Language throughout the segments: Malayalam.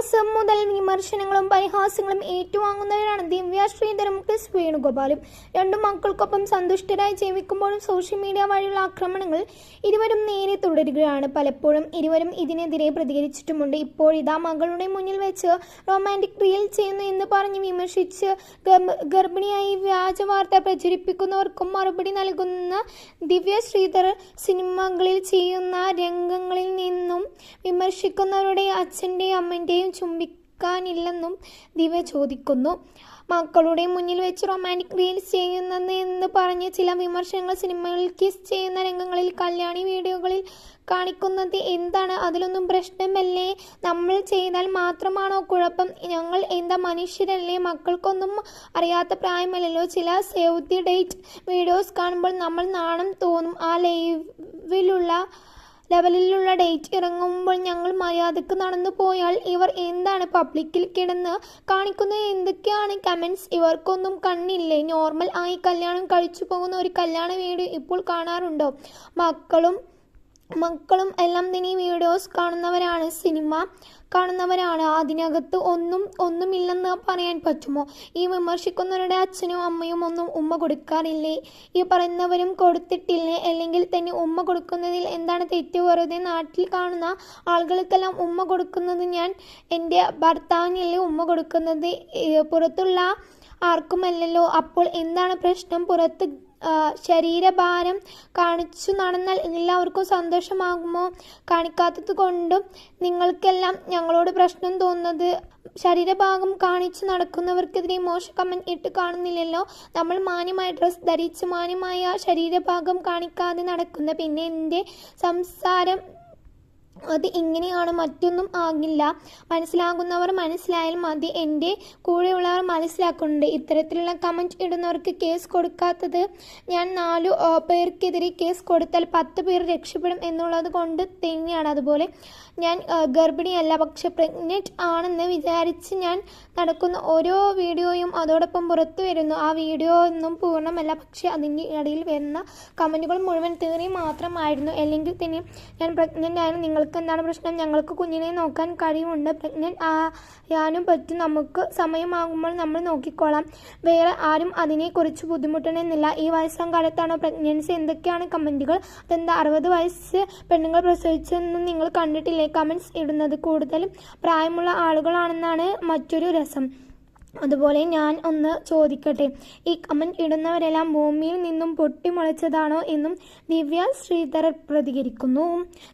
ദിവസം മുതൽ വിമർശനങ്ങളും പരിഹാസങ്ങളും ഏറ്റുവാങ്ങുന്നവരാണ് ദിവ്യ ശ്രീധറും ക്രിസ് വേണുഗോപാലും. രണ്ടു മക്കൾക്കൊപ്പം സന്തുഷ്ടരായി ജീവിക്കുമ്പോഴും സോഷ്യൽ മീഡിയ വഴിയുള്ള ആക്രമണങ്ങൾ ഇരുവരും നേരെ തുടരുകയാണ്. പലപ്പോഴും ഇരുവരും ഇതിനെതിരെ പ്രതികരിച്ചിട്ടുമുണ്ട്. ഇപ്പോഴിതാ മകളുടെ മുന്നിൽ വെച്ച് റൊമാൻറ്റിക് റീൽ ചെയ്യുന്നു എന്ന് പറഞ്ഞ് വിമർശിച്ച് ഗർഭിണിയായി വ്യാജ വാർത്ത പ്രചരിപ്പിക്കുന്നവർക്കും മറുപടി നൽകുന്ന ദിവ്യ ശ്രീധർ സിനിമകളിൽ ചെയ്യുന്ന രംഗങ്ങളിൽ നിന്നും വിമർശിക്കുന്നവരുടെ അച്ഛൻ്റെയും അമ്മൻ്റെയും ചുംബിക്കാനില്ലെന്നും ദിവ്യ ചോദിക്കുന്നു. മക്കളുടെ മുന്നിൽ വെച്ച് റൊമാൻറ്റിക് റീൽസ് ചെയ്യുന്നത് എന്ന് പറഞ്ഞ് ചില വിമർശനങ്ങൾ സിനിമകളിൽ കിസ് ചെയ്യുന്ന രംഗങ്ങളിൽ കല്യാണി വീഡിയോകളിൽ കാണിക്കുന്നത് എന്താണ്? അതിലൊന്നും പ്രശ്നമല്ലേ? നമ്മൾ ചെയ്താൽ മാത്രമാണോ കുഴപ്പം? ഞങ്ങൾ എന്താ മനുഷ്യരല്ലേ? മക്കൾക്കൊന്നും അറിയാത്ത പ്രായമല്ലല്ലോ. ചില സേവ് ദി ഡേറ്റ് വീഡിയോസ് കാണുമ്പോൾ നമ്മൾ നാണം തോന്നും. ആ ലെവലിലുള്ള ഡേറ്റ് ഇറങ്ങുമ്പോൾ ഞങ്ങൾ മര്യാദക്ക് നടന്നു പോയാൽ ഇവർ എന്താണ് പബ്ലിക്കിൽ കിടന്ന് കാണിക്കുന്നത്? എന്തൊക്കെയാണ് കമൻറ്റ്സ്? ഇവർക്കൊന്നും കണ്ണില്ലേ? നോർമൽ ആയി കല്യാണം കഴിച്ചു പോകുന്ന ഒരു കല്യാണ വീഡിയോ ഇപ്പോൾ കാണാറുണ്ടോ? മക്കളും എല്ലാം തന്നെ വീഡിയോസ് കാണുന്നവരാണ്, സിനിമ കാണുന്നവരാണ്. അതിനകത്ത് ഒന്നുമില്ലെന്ന് പറയാൻ പറ്റുമോ? ഈ വിമർശിക്കുന്നവരുടെ അച്ഛനും അമ്മയും ഒന്നും ഉമ്മ കൊടുക്കാറില്ലേ? ഈ പറയുന്നവരും കൊടുത്തിട്ടില്ലേ? അല്ലെങ്കിൽ തന്നെ ഉമ്മ കൊടുക്കുന്നതിൽ എന്താണ് തെറ്റ്? വെറുതെ നാട്ടിൽ കാണുന്ന ആളുകൾക്കെല്ലാം ഉമ്മ കൊടുക്കുന്നത് ഞാൻ എൻ്റെ ഭർത്താവിനല്ലേ ഉമ്മ കൊടുക്കുന്നത്, പുറത്തുള്ള ആർക്കുമല്ലല്ലോ. അപ്പോൾ എന്താണ് പ്രശ്നം? പുറത്ത് ശരീരഭാരം കാണിച്ചു നടന്നാൽ എല്ലാവർക്കും സന്തോഷമാകുമോ? കാണിക്കാത്തത് കൊണ്ടും നിങ്ങൾക്കെല്ലാം ഞങ്ങളോട് പ്രശ്നം തോന്നുന്നത് ശരീരഭാഗം കാണിച്ചു നടക്കുന്നവർക്കെതിരെ മോശം കമൻറ്റ് ഇട്ട് കാണുന്നില്ലല്ലോ. നമ്മൾ മാന്യമായ ഡ്രസ്സ് ധരിച്ച് മാന്യമായ ശരീരഭാഗം കാണിക്കാതെ നടക്കുന്ന പിന്നെ എൻ്റെ സംസാരം അത് ഇങ്ങനെയാണ്, മറ്റൊന്നും ആകില്ല. മനസ്സിലാകുന്നവർ മനസ്സിലായാൽ മതി. എൻ്റെ കൂടെയുള്ളവർ മനസ്സിലാക്കുന്നുണ്ട്. ഇത്തരത്തിലുള്ള കമൻറ്റ് ഇടുന്നവർക്ക് കേസ് കൊടുക്കാത്തത് ഞാൻ 4 പേർക്കെതിരെ കേസ് കൊടുത്താൽ 10 പേർ രക്ഷപ്പെടും എന്നുള്ളത് കൊണ്ട് തന്നെയാണ്. അതുപോലെ ഞാൻ ഗർഭിണിയല്ല, പക്ഷെ പ്രഗ്നൻ്റ് ആണെന്ന് വിചാരിച്ച് ഞാൻ നടക്കുന്ന ഓരോ വീഡിയോയും അതോടൊപ്പം പുറത്തു വരുന്നു. ആ വീഡിയോ ഒന്നും പൂർണ്ണമല്ല, പക്ഷെ അതിൻ്റെ ഇടയിൽ വരുന്ന കമൻറ്റുകൾ മുഴുവൻ തിയറി മാത്രമായിരുന്നു. അല്ലെങ്കിൽ തന്നെ ഞാൻ പ്രഗ്നൻ്റ് ആയാലും നിങ്ങൾക്ക് എന്താണ് പ്രശ്നം? ഞങ്ങൾക്ക് കുഞ്ഞിനെ നോക്കാൻ കഴിവുണ്ട്. പ്രഗ്നൻ്റ് ആയാനും പറ്റും. നമുക്ക് സമയമാകുമ്പോൾ നമ്മൾ നോക്കിക്കോളാം. വേറെ ആരും അതിനെക്കുറിച്ച് ബുദ്ധിമുട്ടണമെന്നില്ല. ഈ വയസ്സാം കാലത്താണോ പ്രഗ്നൻസി? എന്തൊക്കെയാണ് കമൻറ്റുകൾ? അതെന്താ 60 വയസ്സ് പെണ്ണുങ്ങൾ പ്രസവിച്ചൊന്നും നിങ്ങൾ കണ്ടിട്ടില്ലേ? കമൻറ്റ്സ് ഇടുന്നത് കൂടുതലും പ്രായമുള്ള ആളുകളാണെന്നാണ് മറ്റൊരു രസം. അതുപോലെ ഞാൻ ഒന്ന് ചോദിക്കട്ടെ, ഈ കമൻറ്റ് ഇടുന്നവരെല്ലാം ഭൂമിയിൽ നിന്നും പൊട്ടിമുളച്ചതാണോ എന്നും ദിവ്യ ശ്രീധർ പ്രതികരിക്കുന്നു.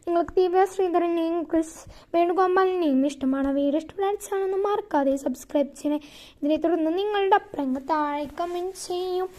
നിങ്ങൾക്ക് ദിവ്യ ശ്രീധരനെയും ക്രിസ് വേണുഗോപാലിനെയും ഇഷ്ടമാണ്? വീഡിയോ ഇഷ്ടപ്പെടാൻ ചാനൽ മറക്കാതെ സബ്സ്ക്രൈബ് ചെയ്യണേ. ഇതിനെ തുടർന്ന് നിങ്ങളുടെ അഭിപ്രായങ്ങൾ താഴെ കമൻറ്റ് ചെയ്യും.